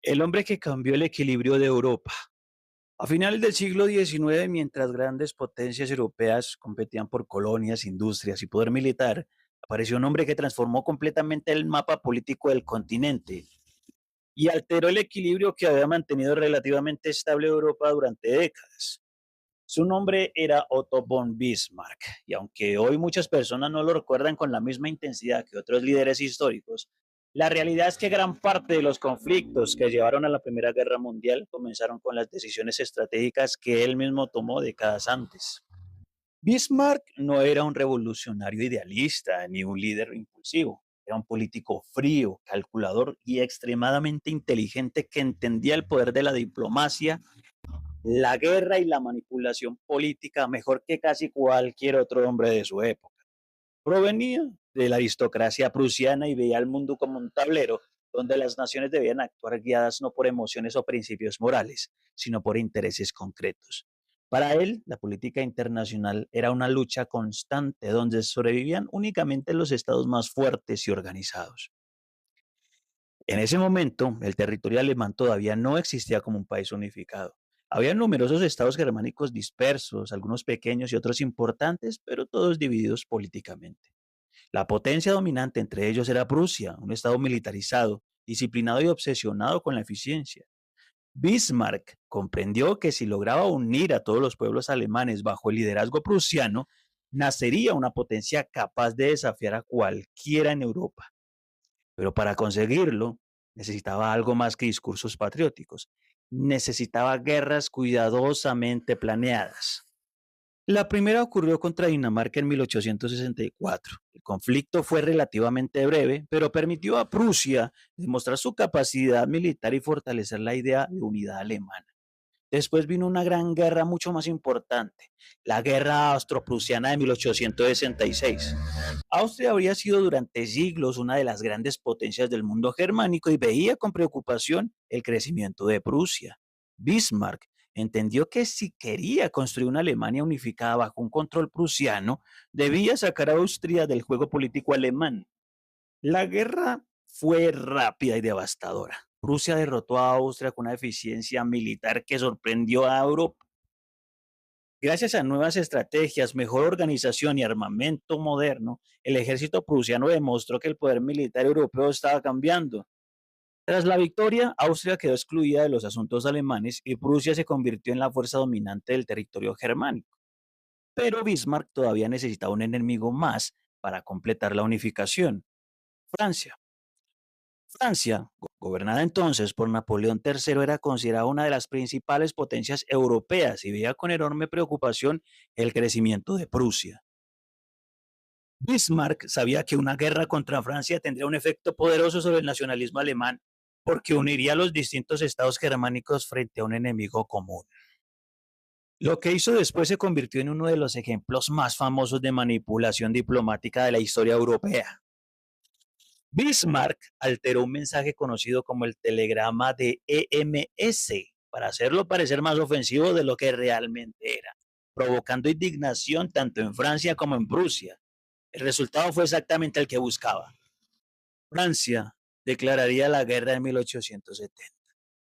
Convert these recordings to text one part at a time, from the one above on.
El hombre que cambió el equilibrio de Europa. A finales del siglo XIX, mientras grandes potencias europeas competían por colonias, industrias y poder militar, apareció un hombre que transformó completamente el mapa político del continente y alteró el equilibrio que había mantenido relativamente estable Europa durante décadas. Su nombre era Otto von Bismarck, y aunque hoy muchas personas no lo recuerdan con la misma intensidad que otros líderes históricos, la realidad es que gran parte de los conflictos que llevaron a la Primera Guerra Mundial comenzaron con las decisiones estratégicas que él mismo tomó décadas antes. Bismarck no era un revolucionario idealista ni un líder impulsivo. Era un político frío, calculador y extremadamente inteligente que entendía el poder de la diplomacia, la guerra y la manipulación política mejor que casi cualquier otro hombre de su época. Provenía de la aristocracia prusiana y veía al mundo como un tablero donde las naciones debían actuar guiadas no por emociones o principios morales, sino por intereses concretos. Para él, la política internacional era una lucha constante donde sobrevivían únicamente los estados más fuertes y organizados. En ese momento, el territorio alemán todavía no existía como un país unificado. Había numerosos estados germánicos dispersos, algunos pequeños y otros importantes, pero todos divididos políticamente. La potencia dominante entre ellos era Prusia, un estado militarizado, disciplinado y obsesionado con la eficiencia. Bismarck comprendió que si lograba unir a todos los pueblos alemanes bajo el liderazgo prusiano, nacería una potencia capaz de desafiar a cualquiera en Europa. Pero para conseguirlo, necesitaba algo más que discursos patrióticos. Necesitaba guerras cuidadosamente planeadas. La primera ocurrió contra Dinamarca en 1864. El conflicto fue relativamente breve, pero permitió a Prusia demostrar su capacidad militar y fortalecer la idea de unidad alemana. Después vino una gran guerra mucho más importante, la Guerra Austro-Prusiana de 1866. Austria habría sido durante siglos una de las grandes potencias del mundo germánico y veía con preocupación el crecimiento de Prusia. Bismarck entendió que si quería construir una Alemania unificada bajo un control prusiano, debía sacar a Austria del juego político alemán. La guerra fue rápida y devastadora. Prusia derrotó a Austria con una eficiencia militar que sorprendió a Europa. Gracias a nuevas estrategias, mejor organización y armamento moderno, el ejército prusiano demostró que el poder militar europeo estaba cambiando. Tras la victoria, Austria quedó excluida de los asuntos alemanes y Prusia se convirtió en la fuerza dominante del territorio germánico. Pero Bismarck todavía necesitaba un enemigo más para completar la unificación: Francia. Francia, gobernada entonces por Napoleón III, era considerada una de las principales potencias europeas y veía con enorme preocupación el crecimiento de Prusia. Bismarck sabía que una guerra contra Francia tendría un efecto poderoso sobre el nacionalismo alemán porque uniría a los distintos estados germánicos frente a un enemigo común. Lo que hizo después se convirtió en uno de los ejemplos más famosos de manipulación diplomática de la historia europea. Bismarck alteró un mensaje conocido como el telegrama de EMS para hacerlo parecer más ofensivo de lo que realmente era, provocando indignación tanto en Francia como en Prusia. El resultado fue exactamente el que buscaba. Francia declararía la guerra en 1870.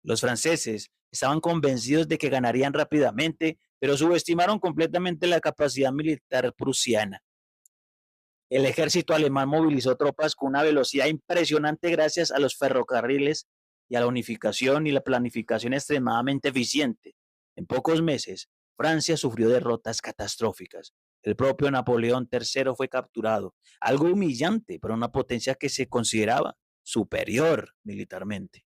Los franceses estaban convencidos de que ganarían rápidamente, pero subestimaron completamente la capacidad militar prusiana. El ejército alemán movilizó tropas con una velocidad impresionante gracias a los ferrocarriles y a la unificación y la planificación extremadamente eficiente. En pocos meses, Francia sufrió derrotas catastróficas. El propio Napoleón III fue capturado, algo humillante para una potencia que se consideraba superior militarmente.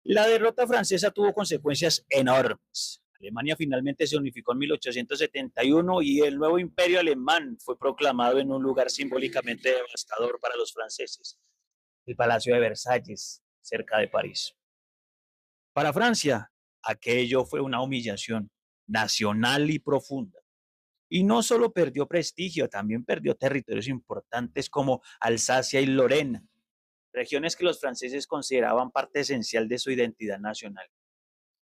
La derrota francesa tuvo consecuencias enormes. Alemania finalmente se unificó en 1871 y el nuevo imperio alemán fue proclamado en un lugar simbólicamente devastador para los franceses, el Palacio de Versalles, cerca de París. Para Francia, aquello fue una humillación nacional y profunda. Y no solo perdió prestigio, también perdió territorios importantes como Alsacia y Lorena, regiones que los franceses consideraban parte esencial de su identidad nacional.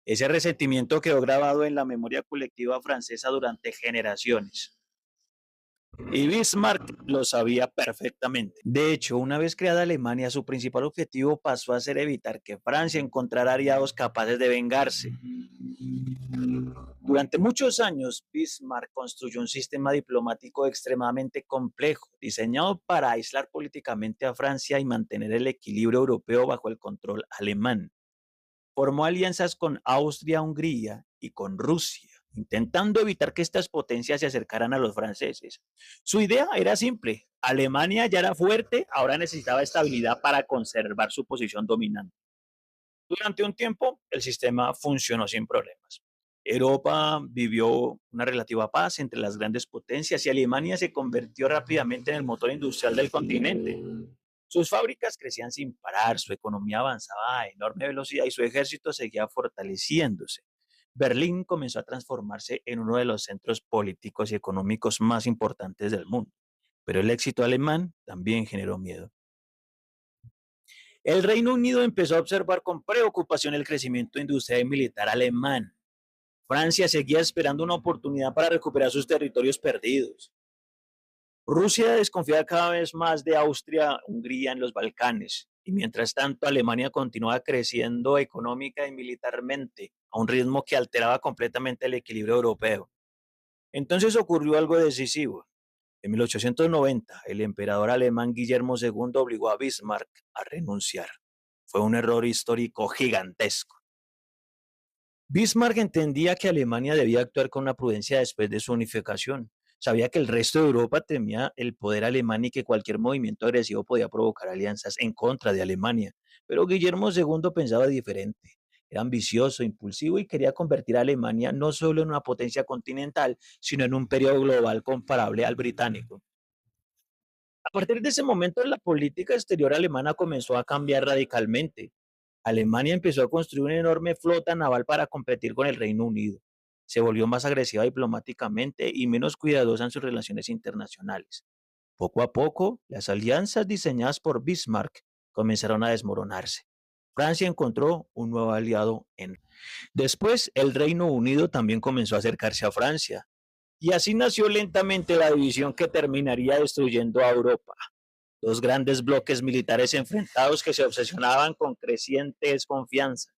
Ese resentimiento quedó grabado en la memoria colectiva francesa durante generaciones. Y Bismarck lo sabía perfectamente. De hecho, una vez creada Alemania, su principal objetivo pasó a ser evitar que Francia encontrara aliados capaces de vengarse. Durante muchos años, Bismarck construyó un sistema diplomático extremadamente complejo, diseñado para aislar políticamente a Francia y mantener el equilibrio europeo bajo el control alemán. Formó alianzas con Austria, Hungría y con Rusia, intentando evitar que estas potencias se acercaran a los franceses. Su idea era simple: Alemania ya era fuerte, ahora necesitaba estabilidad para conservar su posición dominante. Durante un tiempo, el sistema funcionó sin problemas. Europa vivió una relativa paz entre las grandes potencias y Alemania se convirtió rápidamente en el motor industrial del continente. Sus fábricas crecían sin parar, su economía avanzaba a enorme velocidad y su ejército seguía fortaleciéndose. Berlín comenzó a transformarse en uno de los centros políticos y económicos más importantes del mundo, pero el éxito alemán también generó miedo. El Reino Unido empezó a observar con preocupación el crecimiento industrial y militar alemán. Francia seguía esperando una oportunidad para recuperar sus territorios perdidos. Rusia desconfiaba cada vez más de Austria-Hungría en los Balcanes, y mientras tanto Alemania continuaba creciendo económica y militarmente a un ritmo que alteraba completamente el equilibrio europeo. Entonces ocurrió algo decisivo. En 1890, el emperador alemán Guillermo II obligó a Bismarck a renunciar. Fue un error histórico gigantesco. Bismarck entendía que Alemania debía actuar con una prudencia después de su unificación. Sabía que el resto de Europa temía el poder alemán y que cualquier movimiento agresivo podía provocar alianzas en contra de Alemania. Pero Guillermo II pensaba diferente. Era ambicioso, impulsivo y quería convertir a Alemania no solo en una potencia continental, sino en un periodo global comparable al británico. A partir de ese momento, la política exterior alemana comenzó a cambiar radicalmente. Alemania empezó a construir una enorme flota naval para competir con el Reino Unido. Se volvió más agresiva diplomáticamente y menos cuidadosa en sus relaciones internacionales. Poco a poco, las alianzas diseñadas por Bismarck comenzaron a desmoronarse. Francia encontró un nuevo aliado en. Después, el Reino Unido también comenzó a acercarse a Francia. Y así nació lentamente la división que terminaría destruyendo a Europa. Dos grandes bloques militares enfrentados que se obsesionaban con creciente desconfianza.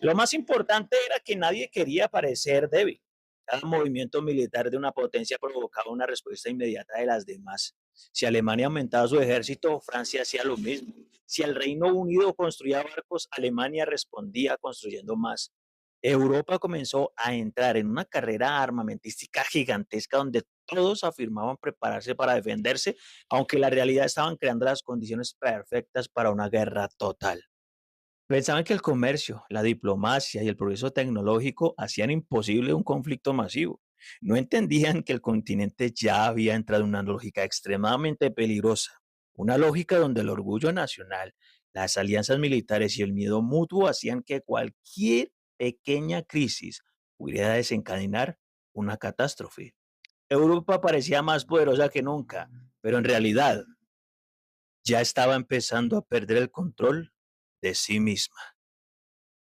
Lo más importante era que nadie quería parecer débil. Cada movimiento militar de una potencia provocaba una respuesta inmediata de las demás. Si Alemania aumentaba su ejército, Francia hacía lo mismo. Si el Reino Unido construía barcos, Alemania respondía construyendo más. Europa comenzó a entrar en una carrera armamentística gigantesca donde todos afirmaban prepararse para defenderse, aunque la realidad estaban creando las condiciones perfectas para una guerra total. Pensaban que el comercio, la diplomacia y el progreso tecnológico hacían imposible un conflicto masivo. No entendían que el continente ya había entrado en una lógica extremadamente peligrosa, una lógica donde el orgullo nacional, las alianzas militares y el miedo mutuo hacían que cualquier pequeña crisis pudiera desencadenar una catástrofe. Europa parecía más poderosa que nunca, pero en realidad ya estaba empezando a perder el control de sí misma.